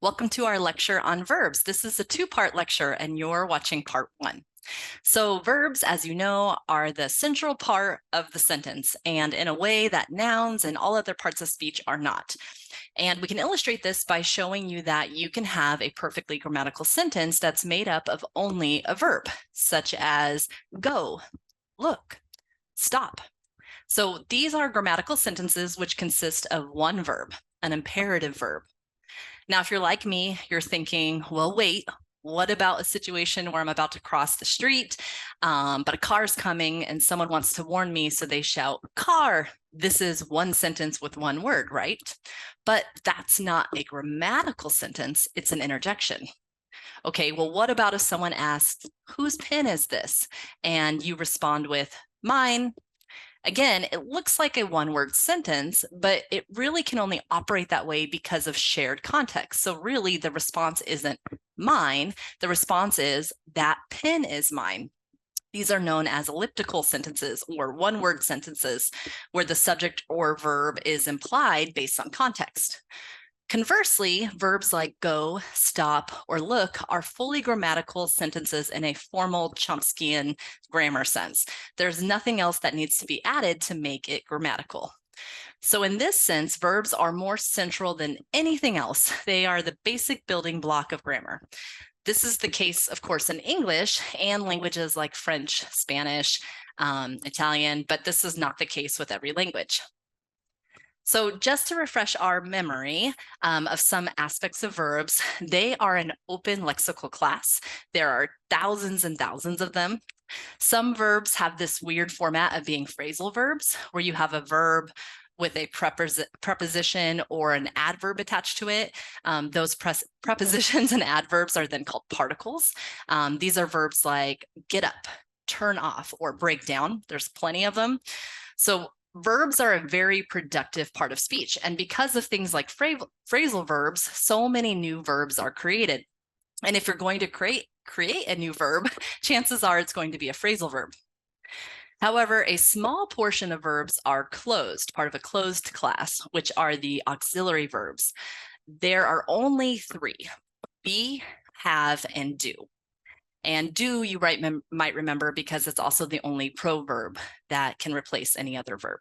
Welcome to our lecture on verbs. This is a two-part lecture and you're watching part one. So verbs, as you know, are the central part of the sentence and in a way that nouns and all other parts of speech are not. And we can illustrate this by showing you that you can have a perfectly grammatical sentence that's made up of only a verb, such as go, look, stop. So these are grammatical sentences which consist of one verb, an imperative verb. Now, if you're like me, you're thinking, well, wait, what about a situation where I'm about to cross the street, but a car's coming and someone wants to warn me, so they shout, car. This is one sentence with one word, right? But that's not a grammatical sentence, it's an interjection. Okay, well, what about if someone asks, whose pen is this? And you respond with, mine. Again, it looks like a one-word sentence, but it really can only operate that way because of shared context. So really, the response isn't mine. The response is that pen is mine. These are known as elliptical sentences or one-word sentences where the subject or verb is implied based on context. Conversely, verbs like go, stop, or look are fully grammatical sentences in a formal Chomskyan grammar sense. There's nothing else that needs to be added to make it grammatical. So in this sense, verbs are more central than anything else. They are the basic building block of grammar. This is the case, of course, in English and languages like French, Spanish, Italian, but this is not the case with every language. So just to refresh our memory of some aspects of verbs, they are an open lexical class. There are thousands and thousands of them. Some verbs have this weird format of being phrasal verbs, where you have a verb with a preposition or an adverb attached to it. Those prepositions and adverbs are then called particles. These are verbs like get up, turn off, or break down. There's plenty of them. So verbs are a very productive part of speech. And because of things like phrasal verbs, so many new verbs are created. And if you're going to create a new verb, chances are it's going to be a phrasal verb. However, a small portion of verbs are closed, part of a closed class, which are the auxiliary verbs. There are only three: be, have, and do. And do you might remember because it's also the only proverb that can replace any other verb.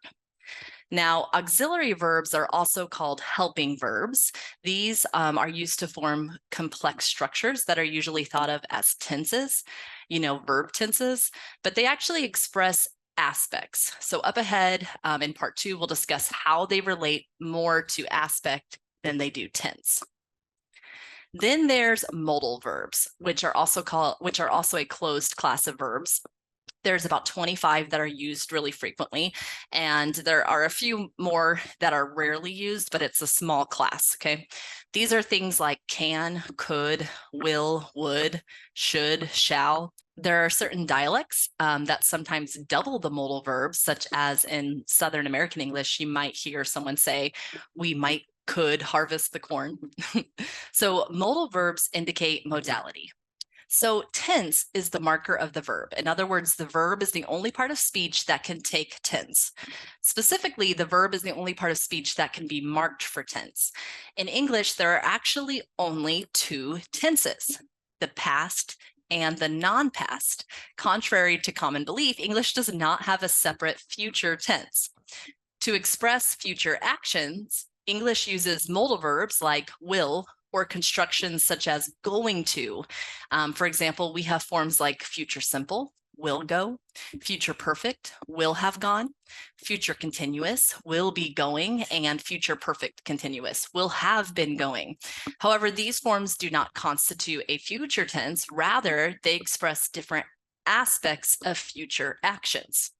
Now, auxiliary verbs are also called helping verbs. These are used to form complex structures that are usually thought of as tenses, verb tenses, but they actually express aspects. So up ahead in part two, we'll discuss how they relate more to aspect than they do tense. Then there's modal verbs, which are also a closed class of verbs. There's about 25 that are used really frequently, and there are a few more that are rarely used, but it's a small class, okay? These are things like can, could, will, would, should, shall. There are certain dialects that sometimes double the modal verbs, such as in Southern American English, you might hear someone say, we could harvest the corn. So modal verbs indicate modality. So tense is the marker of the verb. In other words, the verb is the only part of speech that can take tense. Specifically, the verb is the only part of speech that can be marked for tense. In English, there are actually only two tenses, the past and the non-past. Contrary to common belief, English does not have a separate future tense. To express future actions, English uses modal verbs like will or constructions such as going to. For example, we have forms like future simple, will go, future perfect, will have gone, future continuous, will be going, and future perfect continuous, will have been going. However, these forms do not constitute a future tense. Rather, they express different aspects of future actions.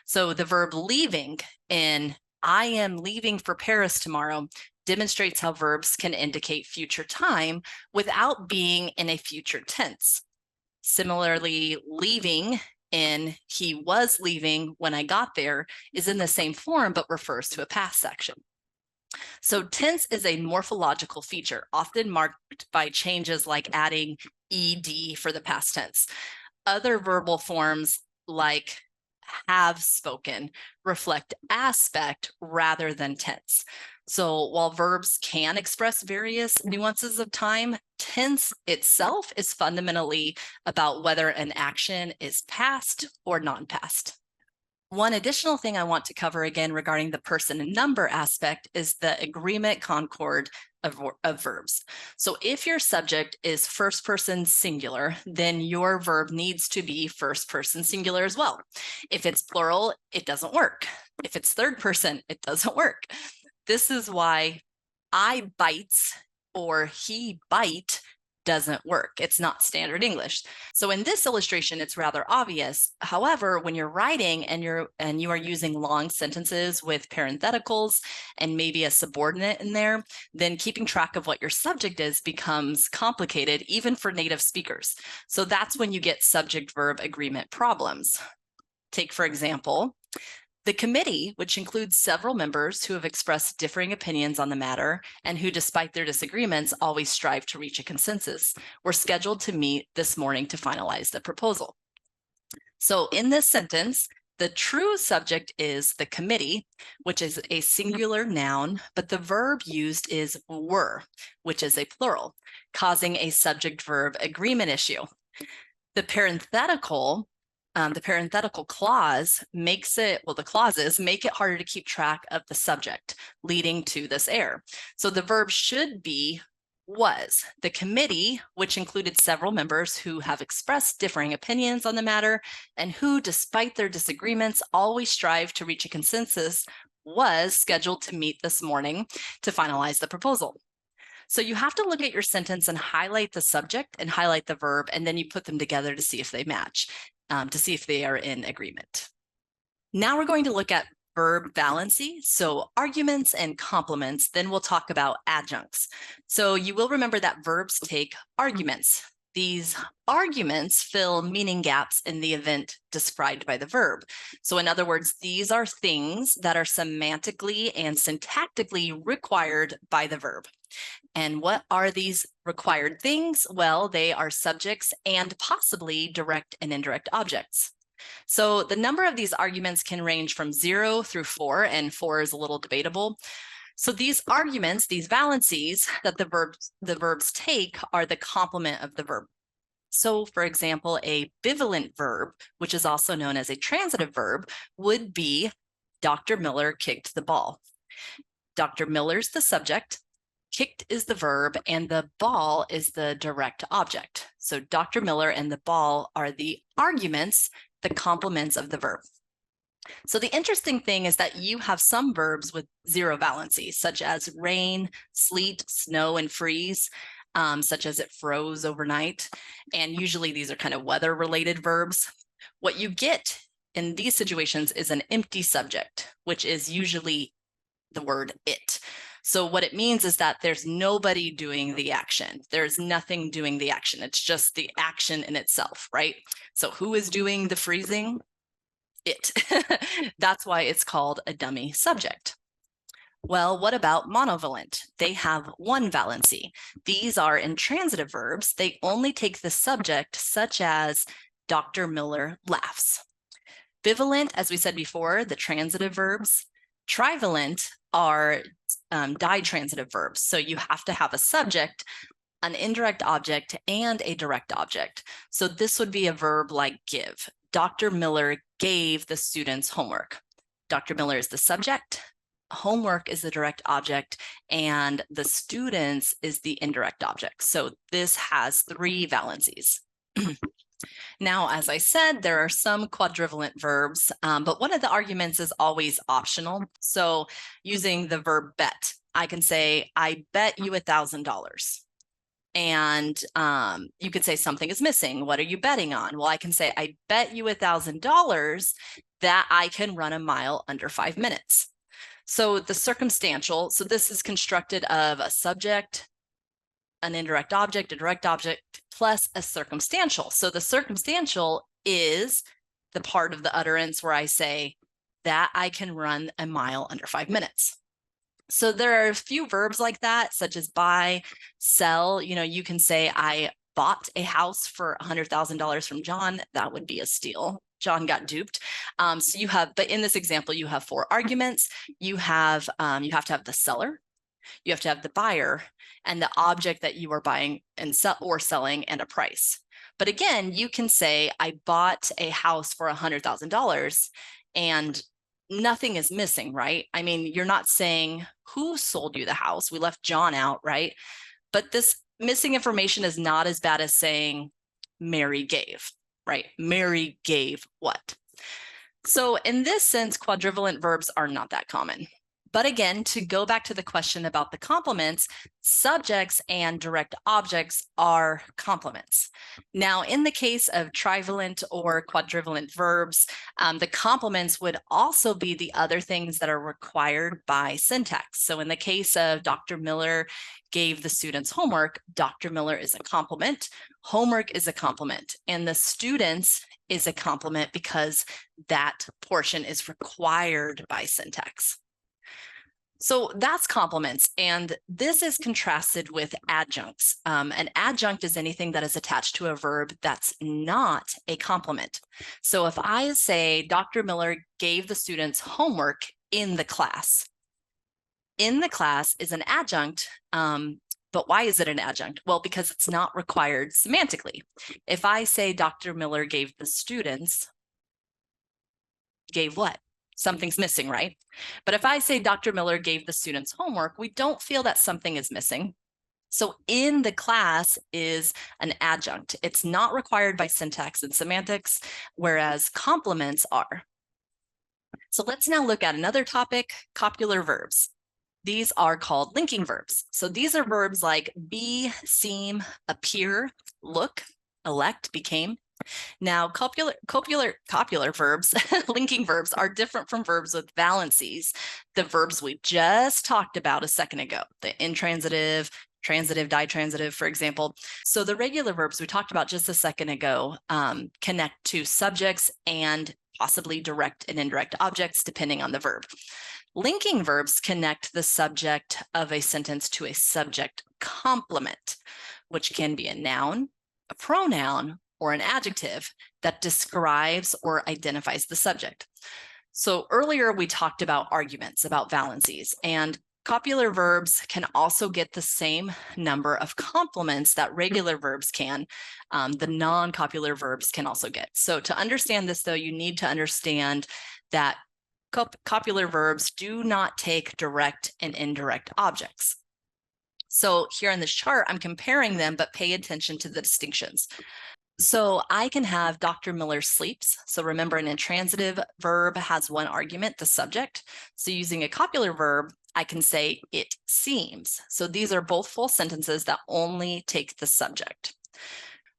So the verb leaving in I am leaving for Paris tomorrow demonstrates how verbs can indicate future time without being in a future tense. Similarly, leaving in he was leaving when I got there is in the same form but refers to a past action. So tense is a morphological feature, often marked by changes like adding ed for the past tense. Other verbal forms like have spoken reflect aspect rather than tense. So while verbs can express various nuances of time, tense itself is fundamentally about whether an action is past or non-past. One additional thing I want to cover again regarding the person and number aspect is the agreement concord of verbs. So if your subject is first person singular, then your verb needs to be first person singular as well. If it's plural, it doesn't work. If it's third person, it doesn't work. This is why I bites or he bite doesn't work. It's not standard English. So in this illustration, it's rather obvious. However, when you're writing and you are using long sentences with parentheticals and maybe a subordinate in there, then keeping track of what your subject is becomes complicated, even for native speakers. So that's when you get subject-verb agreement problems. Take, for example, the committee, which includes several members who have expressed differing opinions on the matter and who, despite their disagreements, always strive to reach a consensus, were scheduled to meet this morning to finalize the proposal. So in this sentence, the true subject is the committee, which is a singular noun, but the verb used is were, which is a plural, causing a subject-verb agreement issue. The parenthetical clause makes it, well, the clauses make it harder to keep track of the subject, leading to this error. So the verb should be was. The committee, which included several members who have expressed differing opinions on the matter and who, despite their disagreements, always strive to reach a consensus, was scheduled to meet this morning to finalize the proposal. So you have to look at your sentence and highlight the subject and highlight the verb, and then you put them together to see if they match. To see if they are in agreement. Now we're going to look at verb valency, so arguments and complements. Then we'll talk about adjuncts. So you will remember that verbs take arguments. These arguments fill meaning gaps in the event described by the verb. So in other words, these are things that are semantically and syntactically required by the verb. And what are these required things? Well, they are subjects and possibly direct and indirect objects. So the number of these arguments can range from 0 through 4, and 4 is a little debatable. So these arguments, these valencies that the verbs take are the complement of the verb. So for example, a bivalent verb, which is also known as a transitive verb, would be Dr. Miller kicked the ball. Dr. Miller's the subject, kicked is the verb, and the ball is the direct object. So Dr. Miller and the ball are the arguments, the complements of the verb. So the interesting thing is that you have some verbs with 0 valency, such as rain, sleet, snow, and freeze, such as it froze overnight. And usually these are kind of weather-related verbs. What you get in these situations is an empty subject, which is usually the word it. So what it means is that there's nobody doing the action. There's nothing doing the action. It's just the action in itself, right? So who is doing the freezing? It. That's why it's called a dummy subject. Well, what about monovalent? They have 1 valency. These are intransitive verbs. They only take the subject, such as Dr. Miller laughs. Bivalent, as we said before, the transitive verbs. Trivalent are ditransitive verbs. So you have to have a subject, an indirect object, and a direct object. So this would be a verb like give. Dr. Miller gave the students homework. Dr. Miller is the subject, homework is the direct object, and the students is the indirect object. So this has 3 valencies. Now, as I said, there are some quadrivalent verbs, but one of the arguments is always optional. So using the verb bet, I can say, I bet you $1,000. And you could say something is missing. What are you betting on? Well, I can say, I bet you $1,000 that I can run a mile under 5 minutes. So the circumstantial, so this is constructed of a subject, an indirect object, a direct object, plus a circumstantial. So the circumstantial is the part of the utterance where I say that I can run a mile under 5 minutes. So there are a few verbs like that, such as buy, sell. You know, you can say I bought a house for $100,000 from John. That would be a steal. John got duped. So you have, but in this example, you have 4 arguments. You have to have the seller, you have to have the buyer, and the object that you are buying and selling, and a price. But again, you can say, I bought a house for $100,000 and nothing is missing, right? I mean, you're not saying who sold you the house. We left John out, right? But this missing information is not as bad as saying Mary gave, right? Mary gave what? So in this sense, quadrivalent verbs are not that common. But again, to go back to the question about the complements, subjects and direct objects are complements. Now, in the case of trivalent or quadrivalent verbs, the complements would also be the other things that are required by syntax. So in the case of Dr. Miller gave the students homework, Dr. Miller is a complement, homework is a complement, and the students is a complement because that portion is required by syntax. So that's complements, and this is contrasted with adjuncts. An adjunct is anything that is attached to a verb that's not a complement. So if I say Dr. Miller gave the students homework in the class is an adjunct, but why is it an adjunct? Well, because it's not required semantically. If I say Dr. Miller gave the students, gave what? Something's missing, right? But if I say Dr. Miller gave the students homework, we don't feel that something is missing. So in the class is an adjunct. It's not required by syntax and semantics, whereas complements are. So let's now look at another topic, copular verbs. These are called linking verbs. So these are verbs like be, seem, appear, look, elect, became. Now, copular verbs, linking verbs, are different from verbs with valencies, the verbs we just talked about a second ago, the intransitive, transitive, ditransitive, for example. So the regular verbs we talked about just a second ago connect to subjects and possibly direct and indirect objects, depending on the verb. Linking verbs connect the subject of a sentence to a subject complement, which can be a noun, a pronoun, or an adjective that describes or identifies the subject. So earlier we talked about arguments, about valencies, and copular verbs can also get the same number of complements that regular verbs can. The non-copular verbs can also get. So to understand this, though, you need to understand that copular verbs do not take direct and indirect objects. So here in this chart, I'm comparing them, but pay attention to the distinctions. So I can have Dr. Miller sleeps. So remember, an intransitive verb has one argument, the subject. So using a copular verb, I can say it seems. So these are both full sentences that only take the subject.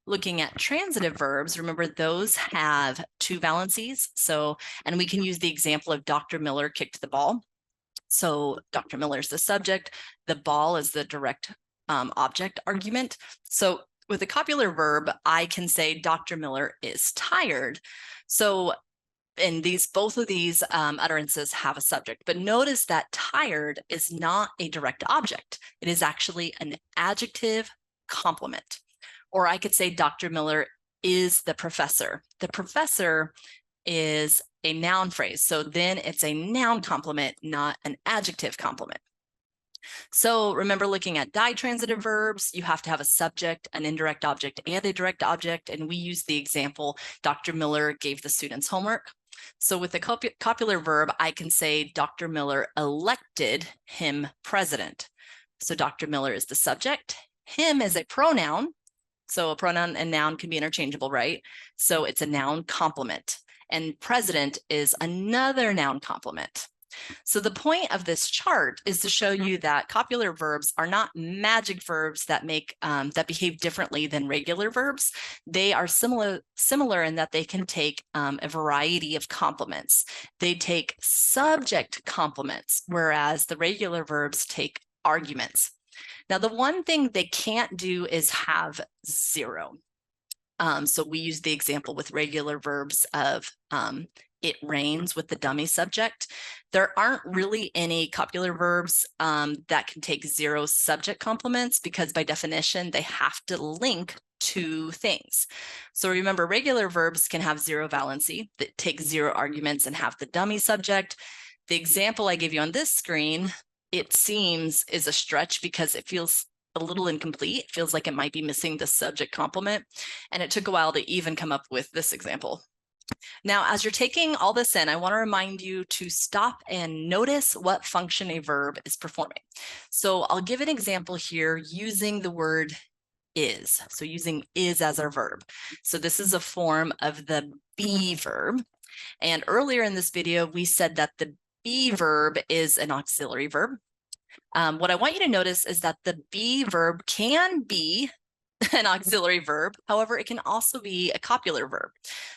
Looking at transitive verbs, remember those have 2 valencies. So, and we can use the example of Dr. Miller kicked the ball. So Dr. Miller is the subject, the ball is the direct object argument. So with a copular verb, I can say Dr. Miller is tired. So in both of these utterances have a subject, but notice that tired is not a direct object. It is actually an adjective complement. Or I could say Dr. Miller is the professor. The professor is a noun phrase. So then it's a noun complement, not an adjective complement. So remember, looking at ditransitive verbs, you have to have a subject, an indirect object, and a direct object. And we use the example, Dr. Miller gave the students homework. So with a copular verb, I can say Dr. Miller elected him president. So Dr. Miller is the subject. Him is a pronoun. So a pronoun and noun can be interchangeable, right? So it's a noun complement. And president is another noun complement. So the point of this chart is to show you that copular verbs are not magic verbs that behave differently than regular verbs. They are similar in that they can take a variety of complements. They take subject complements, whereas the regular verbs take arguments. Now, the one thing they can't do is have 0. So we use the example with regular verbs of it rains with the dummy subject. There aren't really any copular verbs that can take 0 subject complements because by definition, they have to link two things. So remember, regular verbs can have zero valency, that take zero arguments and have the dummy subject. The example I gave you on this screen, it seems, is a stretch because it feels a little incomplete. It feels like it might be missing the subject complement. And it took a while to even come up with this example. Now, as you're taking all this in, I want to remind you to stop and notice what function a verb is performing. So I'll give an example here using the word is. So using is as our verb. So this is a form of the be verb. And earlier in this video, we said that the be verb is an auxiliary verb. What I want you to notice is that the be verb can be an auxiliary verb. However, it can also be a copular verb.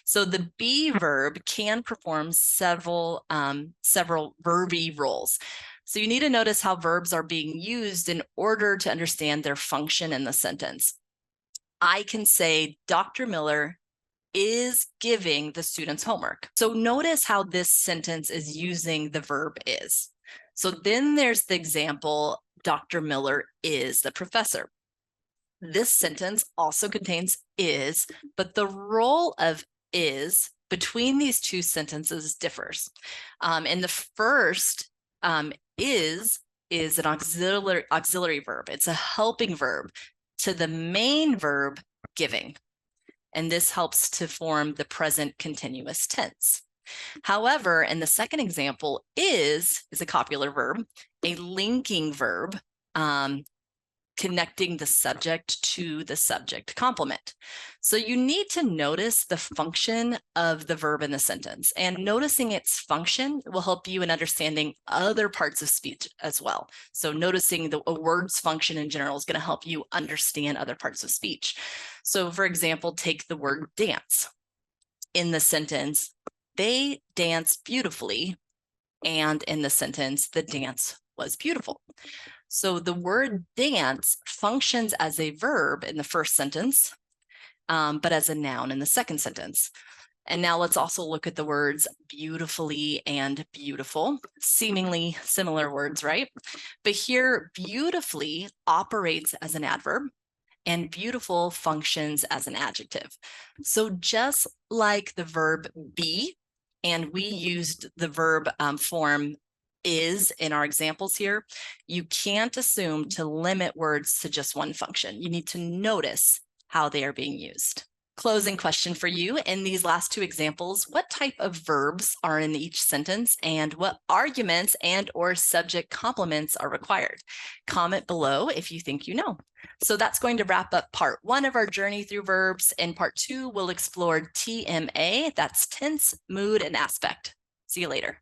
So the be verb can perform several verby roles. So you need to notice how verbs are being used in order to understand their function in the sentence. I can say Dr. Miller is giving the students homework. So notice how this sentence is using the verb is. So then there's the example, Dr. Miller is the professor. This sentence also contains is, but the role of is between these two sentences differs. In the first, is an auxiliary verb. It's a helping verb to the main verb giving. And this helps to form the present continuous tense. However, in the second example, is a copular verb, a linking verb, connecting the subject to the subject complement. So you need to notice the function of the verb in the sentence, and noticing its function will help you in understanding other parts of speech as well. So noticing a word's function in general is going to help you understand other parts of speech. So for example, take the word dance. In the sentence, they dance beautifully, and in the sentence, the dance was beautiful. So the word dance functions as a verb in the first sentence, but as a noun in the second sentence. And now let's also look at the words beautifully and beautiful, seemingly similar words, right? But here, beautifully operates as an adverb, and beautiful functions as an adjective. So just like the verb be, and we used the verb form is in our examples here, you can't assume to limit words to just one function. You need to notice how they are being used. Closing question for you. In these last two examples, what type of verbs are in each sentence and what arguments and or subject complements are required? Comment below if you think you know. So that's going to wrap up part 1 of our journey through verbs. In part 2, we'll explore TMA, that's tense, mood, and aspect. See you later.